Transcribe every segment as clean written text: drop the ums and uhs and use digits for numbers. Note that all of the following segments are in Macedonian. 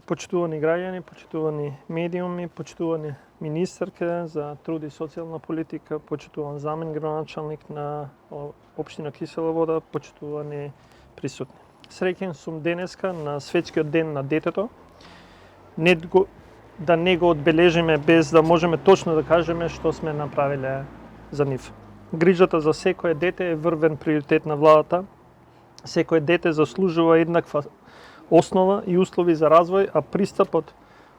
Почитувани граѓани, почитувани медиуми, почитувани министерка за труд и социјална политика, почитуван замен градоначалник на општина Кисела Вода, почитувани присутни. Среќен сум денеска на Светскиот ден на детето. Да не го одбележиме без да можеме точно да кажеме што сме направиле за нив. Грижата за секое дете е врвен приоритет на владата. Секое дете заслужува еднаква основа и услови за развој, а пристапот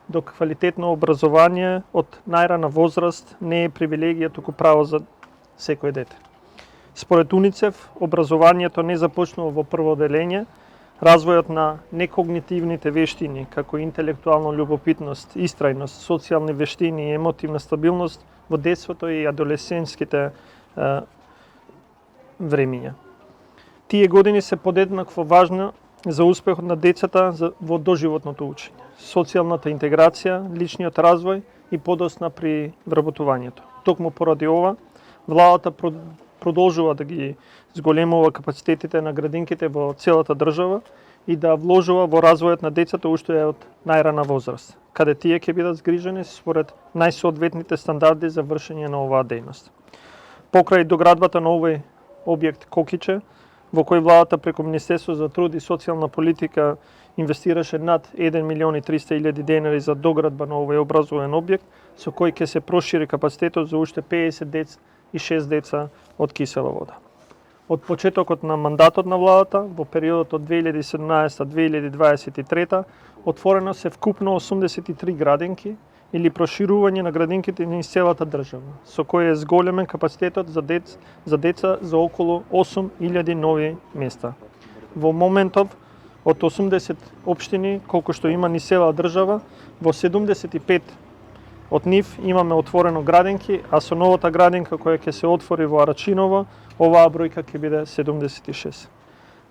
до квалитетно образование од најрана возраст не е привилегија, туку право за секое дете. Според УНИЦЕФ, образованието не започнува во прво оделение. Развојот на некогнитивните вештини, како интелектуална љубопитност, истрајност, социјални вештини и емотивна стабилност во детството и адолесцентските времиња. Тие години се подеднакво важни за успехот на децата во доживотното учење, социјалната интеграција, личниот развој и подосна при вработувањето. Токму поради ова, владата продолжува да ги зголемува капацитетите на градинките во целата држава и да вложува во развојот на децата уште од најрана возраст, каде тие ќе бидат згрижени според најсоодветните стандарди за вршење на оваа дејност. Покрај доградбата на овој објект Кокиче, во кој владата преку Министерство за труд и социјална политика инвестираше над 1.300.000 денари за доградба на овој образовен објект, со кој ќе се прошири капацитетот за уште 50 и 6 деца од Кисела Вода. Од почетокот на мандатот на владата, во периодот од 2017-2023, отворено се вкупно 83 градинки или проширување на градинките низ целата држава, со кој е зголемен капацитетот за деца за околу 8.000 нови места. Во моментов, од 80 општини, колку што има низ цела држава, во 75 од нив имаме отворено градинки, а со новата градинка која ќе се отвори во Арачиново, оваа бројка ќе биде 76.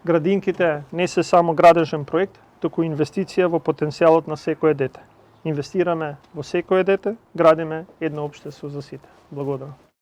Градинките не се само градежен проект, туку инвестиција во потенцијалот на секое дете. Инвестираме во секое дете, градиме едно општество за сите. Благодарам.